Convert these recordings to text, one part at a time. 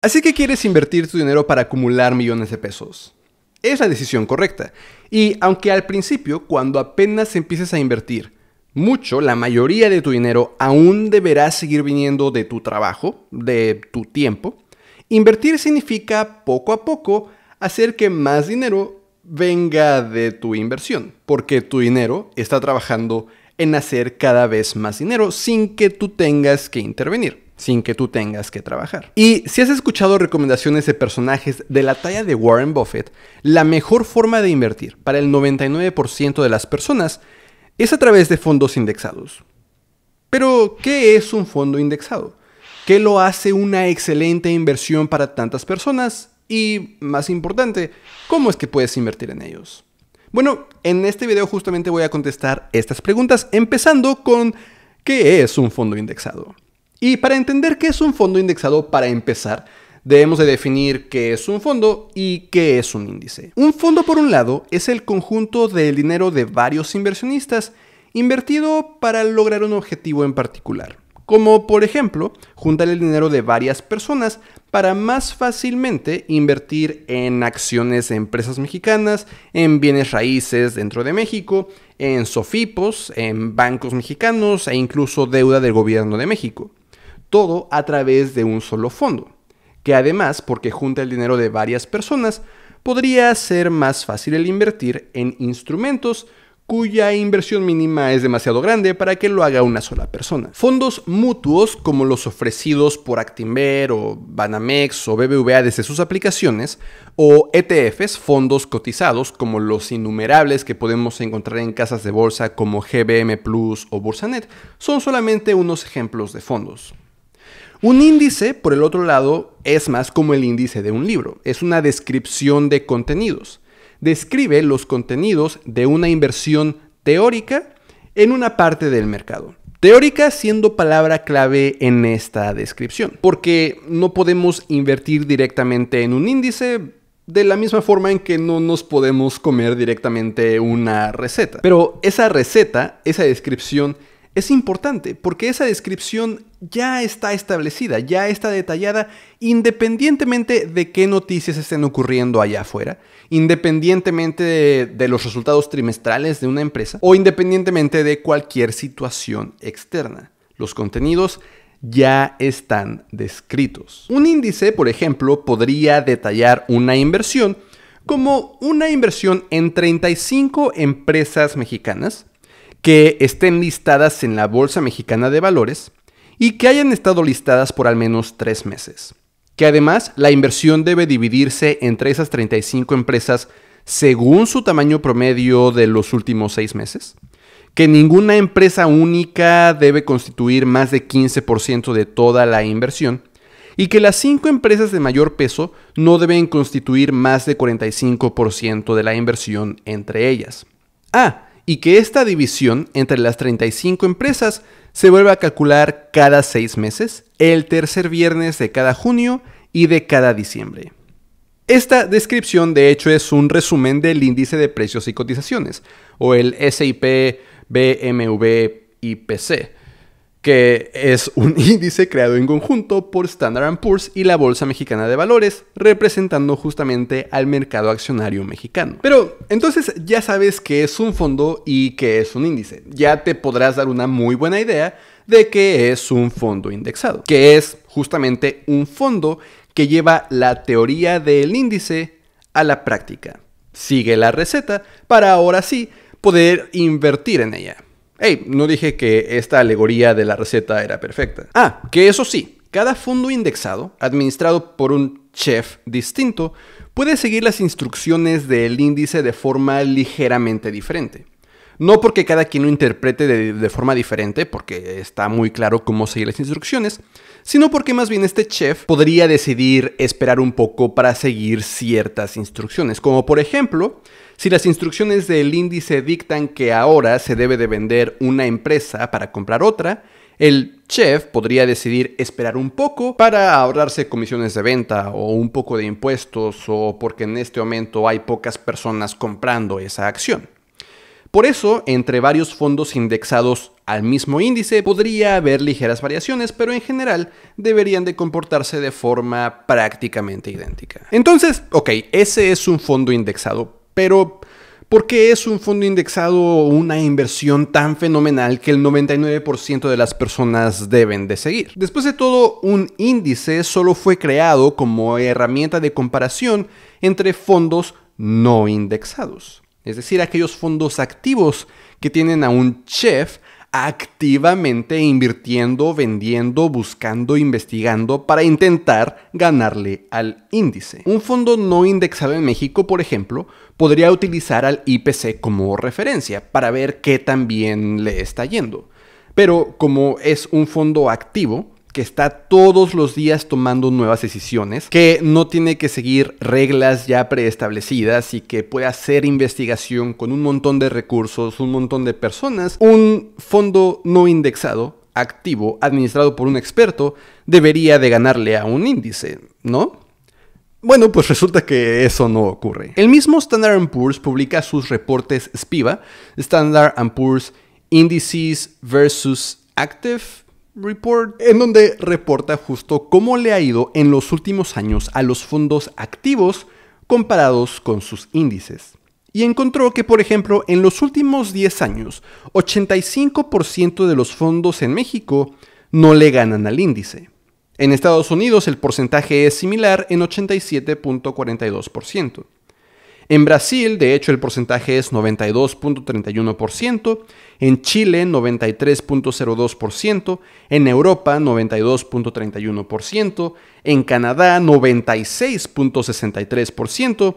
Así que quieres invertir tu dinero para acumular millones de pesos. Es la decisión correcta. Y aunque al principio, cuando apenas empieces a invertir mucho, la mayoría de tu dinero aún deberá seguir viniendo de tu trabajo, de tu tiempo, invertir significa poco a poco hacer que más dinero venga de tu inversión, porque tu dinero está trabajando en hacer cada vez más dinero sin que tú tengas que intervenir, sin que tú tengas que trabajar. Y si has escuchado recomendaciones de personajes de la talla de Warren Buffett, la mejor forma de invertir para el 99% de las personas es a través de fondos indexados. Pero, ¿qué es un fondo indexado? ¿Qué lo hace una excelente inversión para tantas personas? Y, más importante, ¿cómo es que puedes invertir en ellos? Bueno, en este video justamente voy a contestar estas preguntas, empezando con ¿qué es un fondo indexado? Y para entender qué es un fondo indexado, para empezar, debemos de definir qué es un fondo y qué es un índice. Un fondo, por un lado, es el conjunto del dinero de varios inversionistas invertido para lograr un objetivo en particular, como por ejemplo, juntar el dinero de varias personas para más fácilmente invertir en acciones de empresas mexicanas, en bienes raíces dentro de México, en SOFIPOS, en bancos mexicanos e incluso deuda del gobierno de México. Todo a través de un solo fondo, que además, porque junta el dinero de varias personas, podría ser más fácil el invertir en instrumentos cuya inversión mínima es demasiado grande para que lo haga una sola persona. Fondos mutuos como los ofrecidos por Actinver o Banamex o BBVA desde sus aplicaciones, o ETFs, fondos cotizados como los innumerables que podemos encontrar en casas de bolsa como GBM Plus o Bursanet, son solamente unos ejemplos de fondos. Un índice, por el otro lado, es más como el índice de un libro. Es una descripción de contenidos. Describe los contenidos de una inversión teórica en una parte del mercado. Teórica siendo palabra clave en esta descripción, porque no podemos invertir directamente en un índice de la misma forma en que no nos podemos comer directamente una receta. Pero esa receta, esa descripción, es importante porque esa descripción ya está establecida, ya está detallada, independientemente de qué noticias estén ocurriendo allá afuera, independientemente de los resultados trimestrales de una empresa o independientemente de cualquier situación externa. Los contenidos ya están descritos. Un índice, por ejemplo, podría detallar una inversión como una inversión en 35 empresas mexicanas que estén listadas en la Bolsa Mexicana de Valores y que hayan estado listadas por al menos 3 meses. Que además la inversión debe dividirse entre esas 35 empresas según su tamaño promedio de los últimos 6 meses. Que ninguna empresa única debe constituir más de 15% de toda la inversión. Y que las 5 empresas de mayor peso no deben constituir más de 45% de la inversión entre ellas. Y que esta división entre las 35 empresas se vuelva a calcular cada 6 meses, el tercer viernes de cada junio y de cada diciembre. Esta descripción de hecho es un resumen del índice de precios y cotizaciones, o el S&P BMV IPC, que es un índice creado en conjunto por Standard & Poor's y la Bolsa Mexicana de Valores, representando justamente al mercado accionario mexicano. Pero entonces ya sabes qué es un fondo y qué es un índice. Ya te podrás dar una muy buena idea de qué es un fondo indexado, que es justamente un fondo que lleva la teoría del índice a la práctica. Sigue la receta para ahora sí poder invertir en ella. No dije que esta alegoría de la receta era perfecta. Que eso sí, cada fondo indexado, administrado por un chef distinto, puede seguir las instrucciones del índice de forma ligeramente diferente. No porque cada quien lo interprete de forma diferente, porque está muy claro cómo seguir las instrucciones, sino porque más bien este chef podría decidir esperar un poco para seguir ciertas instrucciones, como por ejemplo, si las instrucciones del índice dictan que ahora se debe de vender una empresa para comprar otra, el chef podría decidir esperar un poco para ahorrarse comisiones de venta o un poco de impuestos o porque en este momento hay pocas personas comprando esa acción. Por eso, entre varios fondos indexados al mismo índice podría haber ligeras variaciones, pero en general deberían de comportarse de forma prácticamente idéntica. Entonces, ok, ese es un fondo indexado, pero ¿por qué es un fondo indexado una inversión tan fenomenal que el 99% de las personas deben de seguir? Después de todo, un índice solo fue creado como herramienta de comparación entre fondos no indexados. Es decir, aquellos fondos activos que tienen a un chef activamente invirtiendo, vendiendo, buscando, investigando para intentar ganarle al índice. Un fondo no indexado en México, por ejemplo, podría utilizar al IPC como referencia para ver qué tan bien le está yendo. Pero como es un fondo activo, que está todos los días tomando nuevas decisiones, que no tiene que seguir reglas ya preestablecidas y que puede hacer investigación con un montón de recursos, un montón de personas, un fondo no indexado, activo, administrado por un experto, debería de ganarle a un índice, ¿no? Bueno, pues resulta que eso no ocurre. El mismo Standard & Poor's publica sus reportes SPIVA, Standard & Poor's Indices versus Active Report, en donde reporta justo cómo le ha ido en los últimos años a los fondos activos comparados con sus índices. Y encontró que, por ejemplo, en los últimos 10 años, 85% de los fondos en México no le ganan al índice. En Estados Unidos el porcentaje es similar en 87.42%. En Brasil, de hecho, el porcentaje es 92.31%, en Chile 93.02%, en Europa 92.31%, en Canadá 96.63%.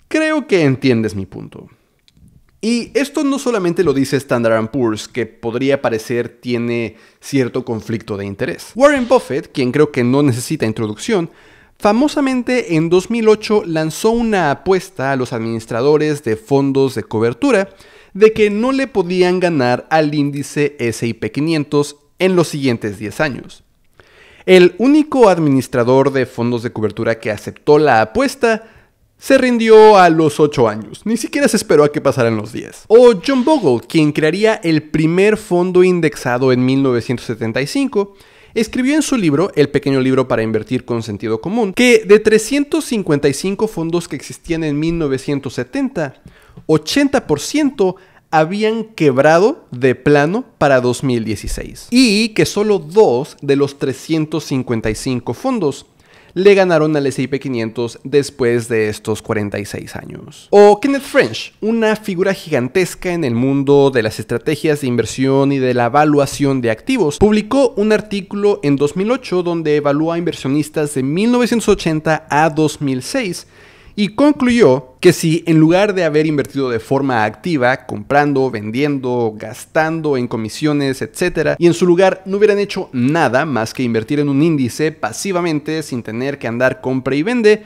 Creo que entiendes mi punto. Y esto no solamente lo dice Standard & Poor's, que podría parecer tiene cierto conflicto de interés. Warren Buffett, quien creo que no necesita introducción, famosamente en 2008 lanzó una apuesta a los administradores de fondos de cobertura de que no le podían ganar al índice S&P 500 en los siguientes 10 años. El único administrador de fondos de cobertura que aceptó la apuesta se rindió a los 8 años, ni siquiera se esperó a que pasaran los 10. O John Bogle, quien crearía el primer fondo indexado en 1975, escribió en su libro, El pequeño libro para invertir con sentido común, que de 355 fondos que existían en 1970, 80% habían quebrado de plano para 2016. Y que solo 2 de los 355 fondos le ganaron al S&P 500 después de estos 46 años. O Kenneth French, una figura gigantesca en el mundo de las estrategias de inversión y de la evaluación de activos, publicó un artículo en 2008 donde evaluó a inversionistas de 1980 a 2006 y concluyó que si en lugar de haber invertido de forma activa, comprando, vendiendo, gastando en comisiones, etc., y en su lugar no hubieran hecho nada más que invertir en un índice pasivamente sin tener que andar compra y vende,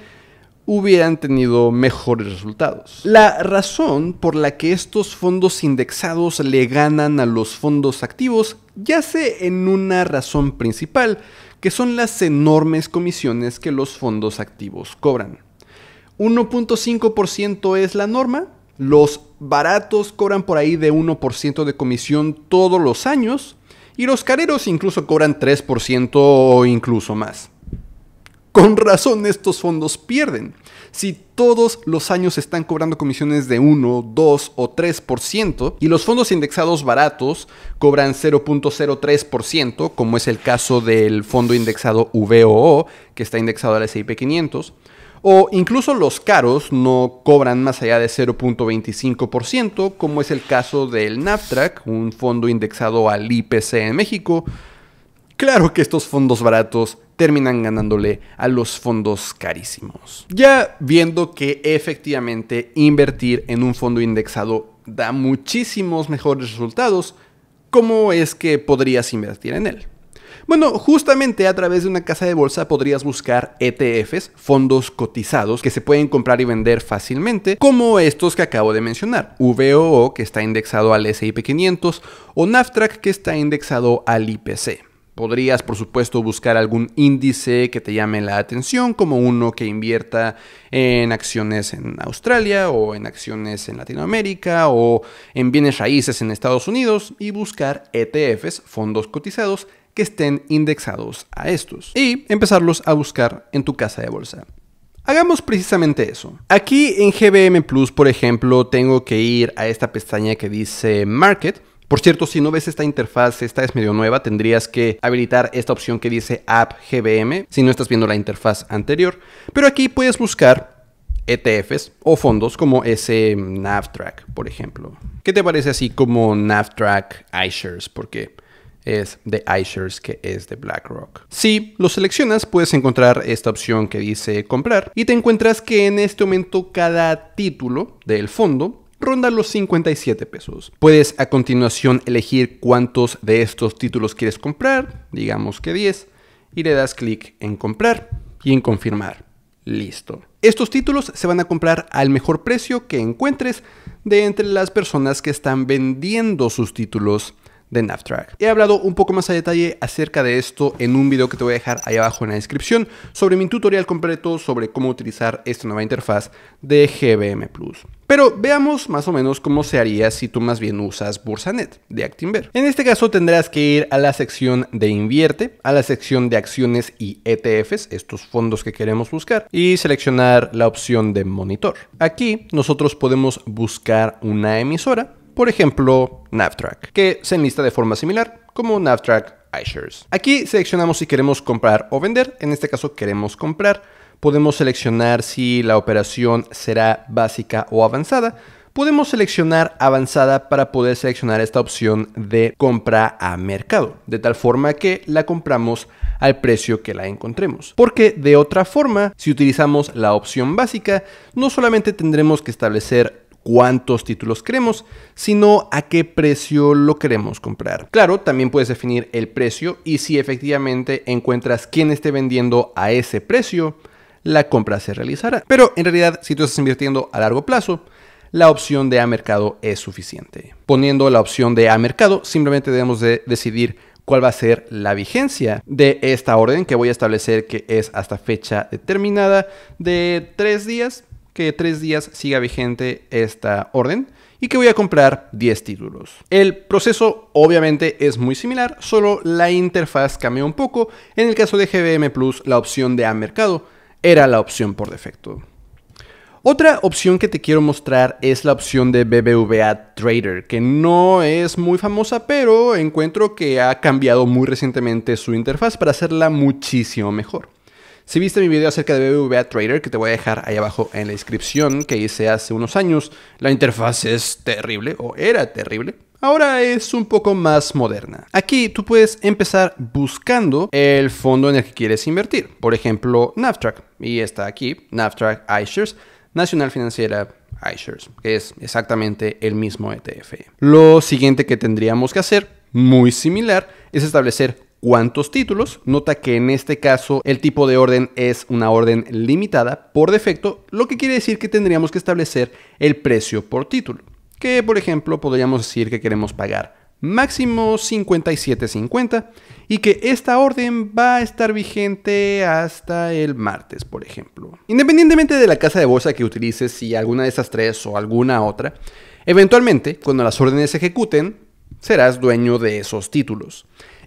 hubieran tenido mejores resultados. La razón por la que estos fondos indexados le ganan a los fondos activos yace en una razón principal, que son las enormes comisiones que los fondos activos cobran. 1.5% es la norma. Los baratos cobran por ahí de 1% de comisión todos los años y los careros incluso cobran 3% o incluso más. Con razón estos fondos pierden. Si todos los años están cobrando comisiones de 1, 2 o 3% y los fondos indexados baratos cobran 0.03%, como es el caso del fondo indexado VOO, que está indexado al S&P 500, o incluso los caros no cobran más allá de 0.25%, como es el caso del Naftrac, un fondo indexado al IPC en México. Claro que estos fondos baratos terminan ganándole a los fondos carísimos. Ya viendo que efectivamente invertir en un fondo indexado da muchísimos mejores resultados, ¿cómo es que podrías invertir en él? Bueno, justamente a través de una casa de bolsa podrías buscar ETFs, fondos cotizados, que se pueden comprar y vender fácilmente, como estos que acabo de mencionar, VOO, que está indexado al S&P 500, o Naftrac, que está indexado al IPC. Podrías, por supuesto, buscar algún índice que te llame la atención, como uno que invierta en acciones en Australia o en acciones en Latinoamérica o en bienes raíces en Estados Unidos y buscar ETFs, fondos cotizados, que estén indexados a estos y empezarlos a buscar en tu casa de bolsa. Hagamos precisamente eso. Aquí en GBM Plus, por ejemplo, tengo que ir a esta pestaña que dice Market. Por cierto, si no ves esta interfaz, esta es medio nueva, tendrías que habilitar esta opción que dice App GBM si no estás viendo la interfaz anterior. Pero aquí puedes buscar ETFs o fondos como ese NavTrack, por ejemplo. ¿Qué te parece así como NavTrack iShares? Porque es de iShares, que es de BlackRock. Si lo seleccionas, puedes encontrar esta opción que dice comprar y te encuentras que en este momento cada título del fondo ronda los 57 pesos. Puedes a continuación elegir cuántos de estos títulos quieres comprar, digamos que 10, y le das clic en comprar y en confirmar. Listo. Estos títulos se van a comprar al mejor precio que encuentres de entre las personas que están vendiendo sus títulos de NavTrack. He hablado un poco más a detalle acerca de esto en un video que te voy a dejar ahí abajo en la descripción sobre mi tutorial completo sobre cómo utilizar esta nueva interfaz de GBM Plus. Pero veamos más o menos cómo se haría si tú más bien usas Bursanet de Actinver. En este caso tendrás que ir a la sección de Invierte, a la sección de Acciones y ETFs, estos fondos que queremos buscar, y seleccionar la opción de Monitor. Aquí nosotros podemos buscar una emisora, por ejemplo, NavTrack, que se enlista de forma similar como NavTrack iShares. Aquí seleccionamos si queremos comprar o vender. En este caso queremos comprar. Podemos seleccionar si la operación será básica o avanzada. Podemos seleccionar avanzada para poder seleccionar esta opción de compra a mercado, de tal forma que la compramos al precio que la encontremos. Porque de otra forma, si utilizamos la opción básica, no solamente tendremos que establecer cuántos títulos queremos, sino a qué precio lo queremos comprar. Claro, también puedes definir el precio y si efectivamente encuentras quién esté vendiendo a ese precio, la compra se realizará. Pero en realidad, si tú estás invirtiendo a largo plazo, la opción de a mercado es suficiente. Poniendo la opción de a mercado, simplemente debemos de decidir cuál va a ser la vigencia de esta orden que voy a establecer, que es hasta fecha determinada de 3 días. Que 3 días siga vigente esta orden y que voy a comprar 10 títulos. El proceso obviamente es muy similar, solo la interfaz cambia un poco. En el caso de GBM Plus, la opción de a mercado era la opción por defecto. Otra opción que te quiero mostrar es la opción de BBVA Trader, que no es muy famosa, pero encuentro que ha cambiado muy recientemente su interfaz para hacerla muchísimo mejor. Si viste mi video acerca de BBVA Trader, que te voy a dejar ahí abajo en la descripción, que hice hace unos años, la interfaz es terrible, o era terrible. Ahora es un poco más moderna. Aquí tú puedes empezar buscando el fondo en el que quieres invertir. Por ejemplo, NavTrack. Y está aquí, NavTrack iShares, Nacional Financiera iShares, que es exactamente el mismo ETF. Lo siguiente que tendríamos que hacer, muy similar, es establecer cuántos títulos. Nota que en este caso el tipo de orden es una orden limitada por defecto, lo que quiere decir que tendríamos que establecer el precio por título, que por ejemplo podríamos decir que queremos pagar máximo 57.50 y que esta orden va a estar vigente hasta el martes, por ejemplo. Independientemente de la casa de bolsa que utilices, si alguna de estas tres o alguna otra, eventualmente cuando las órdenes se ejecuten, serás dueño de esos títulos.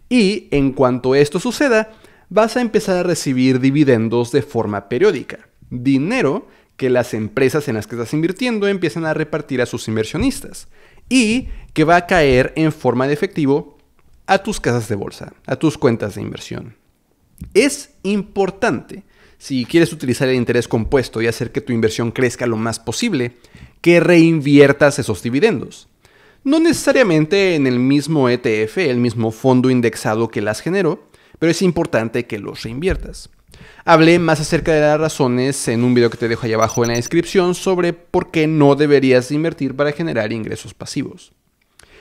Y en cuanto esto suceda, vas a empezar a recibir dividendos de forma periódica. Dinero que las empresas en las que estás invirtiendo empiezan a repartir a sus inversionistas. Y que va a caer en forma de efectivo a tus casas de bolsa, a tus cuentas de inversión. Es importante, si quieres utilizar el interés compuesto y hacer que tu inversión crezca lo más posible, que reinviertas esos dividendos. No necesariamente en el mismo ETF, el mismo fondo indexado que las generó, pero es importante que los reinviertas. Hablé más acerca de las razones en un video que te dejo ahí abajo en la descripción sobre por qué no deberías invertir para generar ingresos pasivos.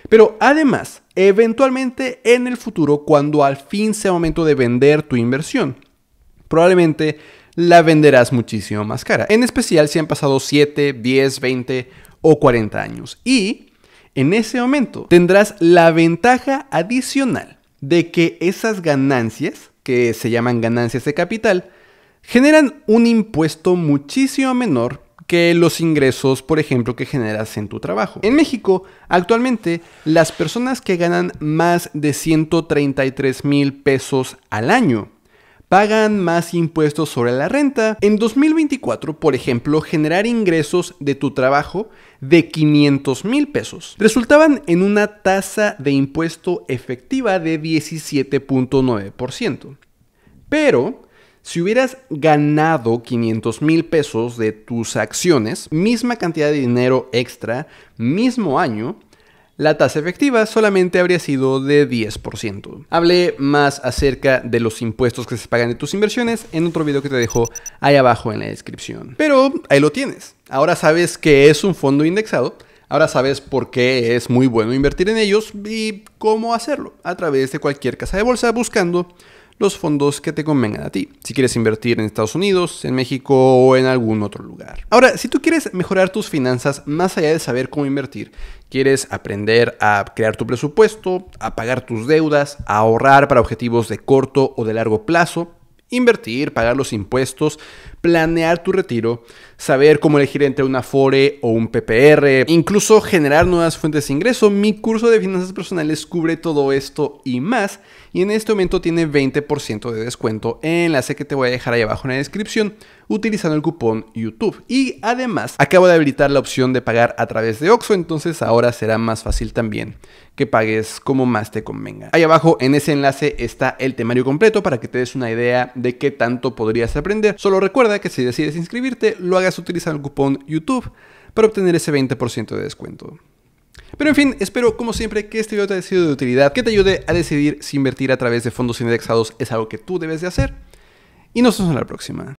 Pero además, eventualmente en el futuro, cuando al fin sea momento de vender tu inversión, probablemente la venderás muchísimo más cara. En especial si han pasado 7, 10, 20 o 40 años. Y en ese momento tendrás la ventaja adicional de que esas ganancias, que se llaman ganancias de capital, generan un impuesto muchísimo menor que los ingresos, por ejemplo, que generas en tu trabajo. En México, actualmente, las personas que ganan más de 133,000 pesos al año pagan más impuestos sobre la renta. En 2024, por ejemplo, generar ingresos de tu trabajo de 500,000 pesos resultaban en una tasa de impuesto efectiva de 17.9%. Pero si hubieras ganado 500,000 pesos de tus acciones, misma cantidad de dinero extra, mismo año, la tasa efectiva solamente habría sido de 10%. Hablé más acerca de los impuestos que se pagan de tus inversiones en otro video que te dejo ahí abajo en la descripción. Pero ahí lo tienes. Ahora sabes qué es un fondo indexado. Ahora sabes por qué es muy bueno invertir en ellos y cómo hacerlo a través de cualquier casa de bolsa buscando los fondos que te convengan a ti, si quieres invertir en Estados Unidos, en México o en algún otro lugar. Ahora, si tú quieres mejorar tus finanzas más allá de saber cómo invertir, quieres aprender a crear tu presupuesto, a pagar tus deudas, a ahorrar para objetivos de corto o de largo plazo, invertir, pagar los impuestos, planear tu retiro, saber cómo elegir entre un Afore o un PPR, incluso generar nuevas fuentes de ingreso, mi curso de finanzas personales cubre todo esto y más, y en este momento tiene 20% de descuento, enlace que te voy a dejar ahí abajo en la descripción, utilizando el cupón YouTube. Y además, acabo de habilitar la opción de pagar a través de Oxxo, entonces ahora será más fácil también que pagues como más te convenga. Ahí abajo en ese enlace está el temario completo para que te des una idea de qué tanto podrías aprender. Solo recuerda que si decides inscribirte, lo hagas utilizando el cupón YouTube para obtener ese 20% de descuento. Pero en fin, espero como siempre que este video te haya sido de utilidad, que te ayude a decidir si invertir a través de fondos indexados es algo que tú debes de hacer. Y nos vemos en la próxima.